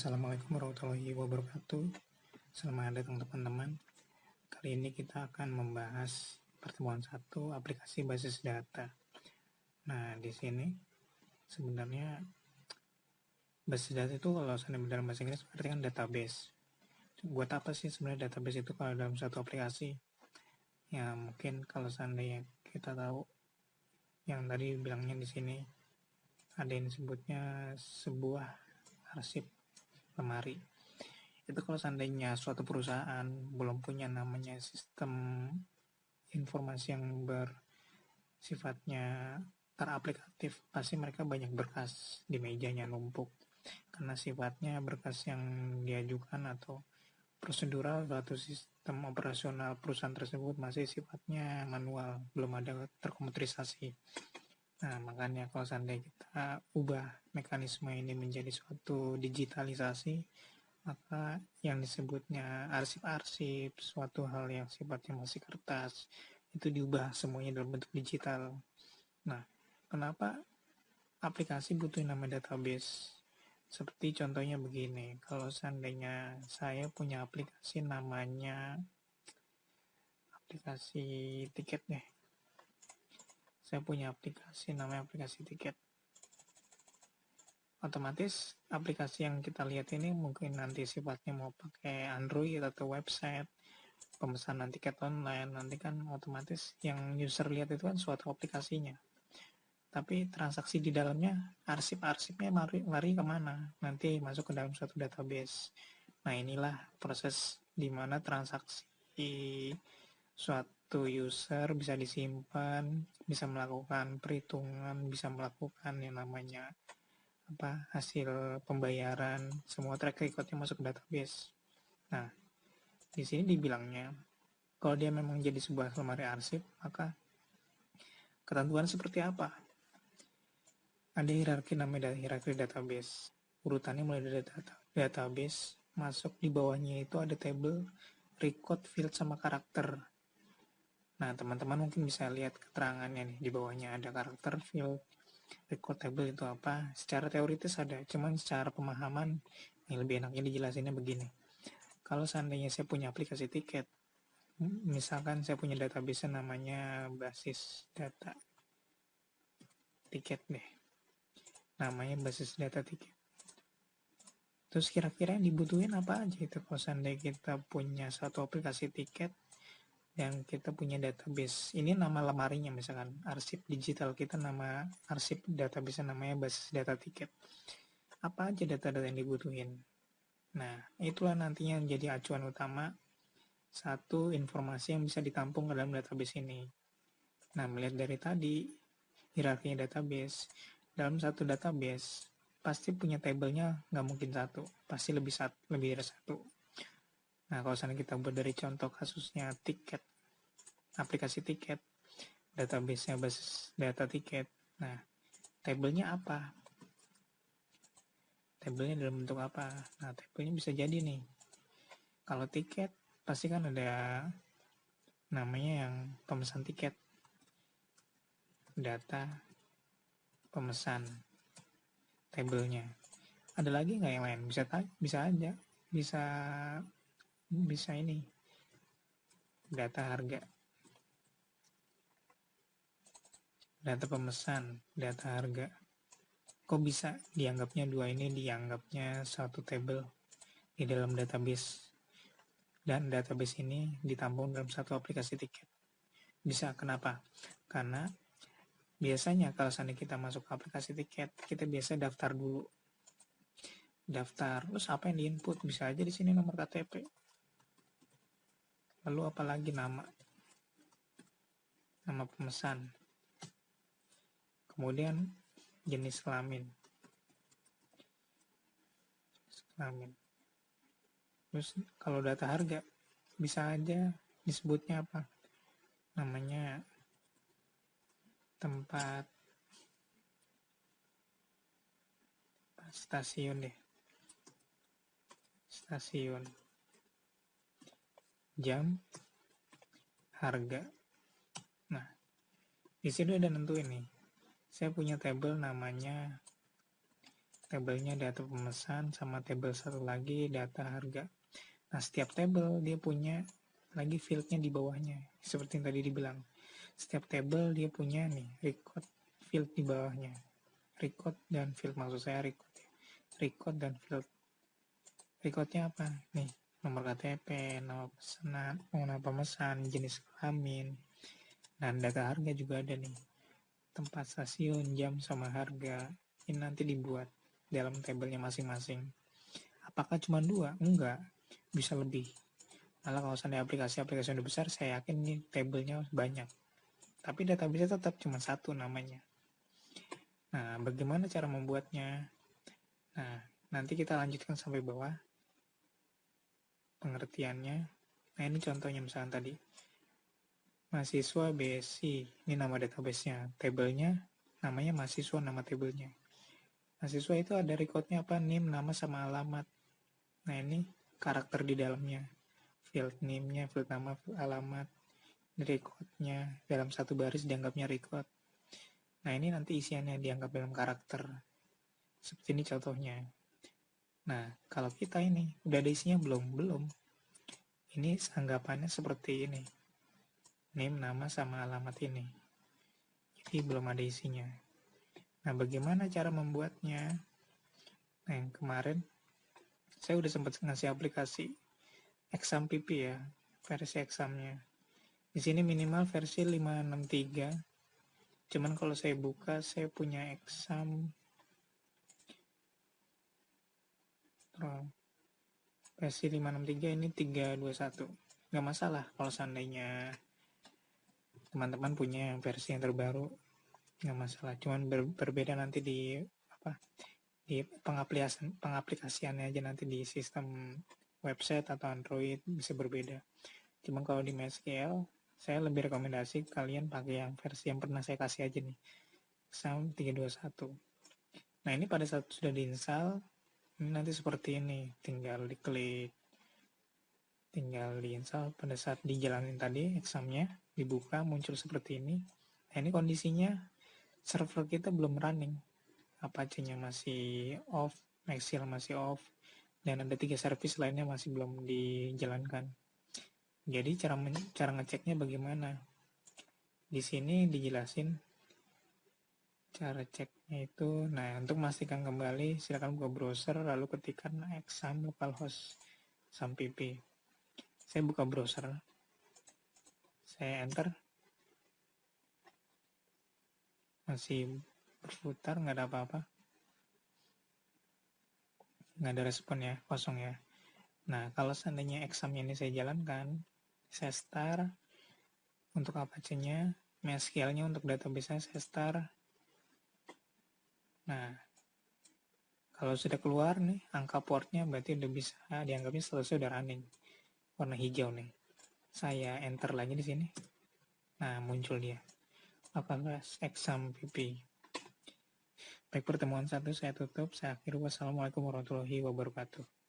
Assalamualaikum warahmatullahi wabarakatuh. Selamat datang teman-teman. Kali ini kita akan membahas pertemuan 1 aplikasi basis data. Nah, di sini sebenarnya basis data itu kalau seandainya dalam bahasa Inggris berarti kan database. Buat apa sih sebenarnya database itu kalau dalam satu aplikasi? Ya mungkin kalau seandainya kita tahu yang tadi bilangnya di sini ada yang disebutnya sebuah arsip lemari. Itu kalau seandainya suatu perusahaan belum punya namanya sistem informasi yang bersifatnya teraplikatif, pasti mereka banyak berkas di mejanya numpuk karena sifatnya berkas yang diajukan atau prosedural atau sistem operasional perusahaan tersebut masih sifatnya manual, belum ada terkomputerisasi. Nah, makanya kalau seandainya kita ubah mekanisme ini menjadi suatu digitalisasi, maka yang disebutnya arsip-arsip, suatu hal yang sifatnya masih kertas, itu diubah semuanya dalam bentuk digital. Nah, kenapa aplikasi butuh nama database? Seperti contohnya begini, kalau seandainya saya punya aplikasi namanya aplikasi tiket deh. Saya punya aplikasi namanya aplikasi tiket. Otomatis aplikasi yang kita lihat ini mungkin nanti sifatnya mau pakai Android atau website, pemesanan tiket online, nanti kan otomatis yang user lihat itu kan suatu aplikasinya. Tapi transaksi di dalamnya, arsip-arsipnya lari kemana? Nanti masuk ke dalam suatu database. Nah, inilah proses di mana transaksi suatu user bisa disimpan, bisa melakukan perhitungan, bisa melakukan yang namanya hasil pembayaran, semua track recordnya masuk ke database. Nah, di sini dibilangnya kalau dia memang jadi sebuah lemari arsip, maka ketentuan seperti apa? Ada hierarki namanya hierarki database. Urutannya mulai dari database, masuk di bawahnya itu ada table, record, field, sama karakter. Nah, teman-teman mungkin bisa lihat keterangannya nih, di bawahnya ada karakter, field, record, table itu apa. Secara teoritis ada, cuman secara pemahaman yang lebih enaknya dijelasinnya begini. Kalau seandainya saya punya aplikasi tiket, misalkan saya punya database namanya basis data tiket deh, namanya basis data tiket. Terus kira-kira yang dibutuhin apa aja itu kalau seandainya kita punya satu aplikasi tiket dan kita punya database. Ini nama lemarinya, misalkan arsip digital kita, nama arsip database namanya basis data tiket. Apa aja data-data yang dibutuhin? Nah, itulah nantinya yang jadi acuan utama satu informasi yang bisa ditampung ke dalam database ini. Nah, melihat dari tadi hierarkinya database, dalam satu database pasti punya tabelnya nggak mungkin satu, pasti lebih dari satu. Nah, kalau misalnya kita buat dari contoh kasusnya tiket, aplikasi tiket, database-nya basis data tiket. Nah, tabelnya apa? Tabelnya dalam bentuk apa? Nah, tabelnya bisa jadi nih. Kalau tiket, pasti kan ada namanya yang pemesan tiket. Data pemesan. Tabelnya. Ada lagi nggak yang lain? Bisa aja. Bisa ini. Data harga. Data pemesan, data harga. Kok bisa dianggapnya dua ini dianggapnya satu tabel di dalam database, dan database ini ditampung dalam satu aplikasi tiket? Bisa, kenapa? Karena biasanya kalau seandainya kita masuk ke aplikasi tiket, kita biasa daftar dulu. Daftar, terus apa yang diinput? Bisa aja di sini nomor KTP. Lalu apalagi nama pemesan. Kemudian jenis kelamin. Terus kalau data harga, bisa aja disebutnya apa? Namanya tempat stasiun deh. Stasiun. Jam, harga. Nah, di sini udah nentuin nih. Saya punya tabel namanya tabelnya data pemesan, sama tabel satu lagi data harga. Nah, setiap tabel dia punya lagi fieldnya di bawahnya, seperti yang tadi dibilang. Setiap tabel dia punya nih record field di bawahnya. Record dan field, maksud saya record ya. Record dan field. Recordnya apa? Nih, nomor KTP, nama pesanan, nama pemesan, jenis kelamin, dan data harga juga ada nih. Tempat stasiun, jam, sama harga. Ini nanti dibuat dalam tabelnya masing-masing. Apakah cuma 2? Enggak, bisa lebih. Malah kalau seandainya aplikasi-aplikasi udah besar, saya yakin nih tabelnya banyak. Tapi database tetap cuma 1 namanya. Nah, bagaimana cara membuatnya? Nah, nanti kita lanjutkan sampai bawah pengertiannya. Nah, ini contohnya misalnya tadi. Mahasiswa BSI, ini nama database-nya. Tabelnya, namanya mahasiswa, nama tabelnya. Mahasiswa itu ada recordnya apa? NIM, nama, sama alamat. Nah, ini karakter di dalamnya. Field name-nya, field nama, field alamat. Recordnya, dalam satu baris dianggapnya record. Nah, ini nanti isiannya dianggap dalam karakter. Seperti ini contohnya. Nah, kalau kita ini, udah ada isinya belum? Belum. Ini anggapannya seperti ini. Name, nama, sama alamat ini. Jadi belum ada isinya. Nah, bagaimana cara membuatnya? Nah, yang kemarin saya udah sempat ngasih aplikasi exam PP ya, versi examnya. Di sini minimal versi 563. Cuman kalau saya buka, saya punya exam versi 563, ini 321. Nggak masalah kalau seandainya teman-teman punya versi yang terbaru, nggak masalah. Cuman berbeda nanti di pengaplikasiannya aja, nanti di sistem website atau Android bisa berbeda. Cuma kalau di MySQL, saya lebih rekomendasi kalian pakai yang versi yang pernah saya kasih aja nih, exam 321. Nah, ini pada saat sudah diinstal, ini nanti seperti ini, tinggal diklik, tinggal diinstal. Pada saat dijalanin tadi examnya, dibuka, muncul seperti ini. Nah, ini kondisinya server kita belum running, Apache-nya masih off, Maxil masih off, dan ada 3 service lainnya masih belum dijalankan. Jadi cara ngeceknya bagaimana? Di sini dijelasin cara ceknya itu. Nah, untuk memastikan kembali, silakan buka browser lalu ketikkan exam localhost sampp. Saya buka browser, saya enter, masih berputar, nggak ada apa-apa, nggak ada respon ya, kosong ya. Nah, kalau seandainya examnya ini saya jalankan, saya start untuk Apache-nya, MySQL-nya untuk database-nya saya start. Nah, kalau sudah keluar nih angka portnya, berarti udah bisa dianggapnya selesai, udah running, warna hijau nih. Saya enter lagi di sini. Nah, muncul dia. Apakah exam PP? Baik, pertemuan 1 saya tutup. Saya akhiri. Wassalamualaikum warahmatullahi wabarakatuh.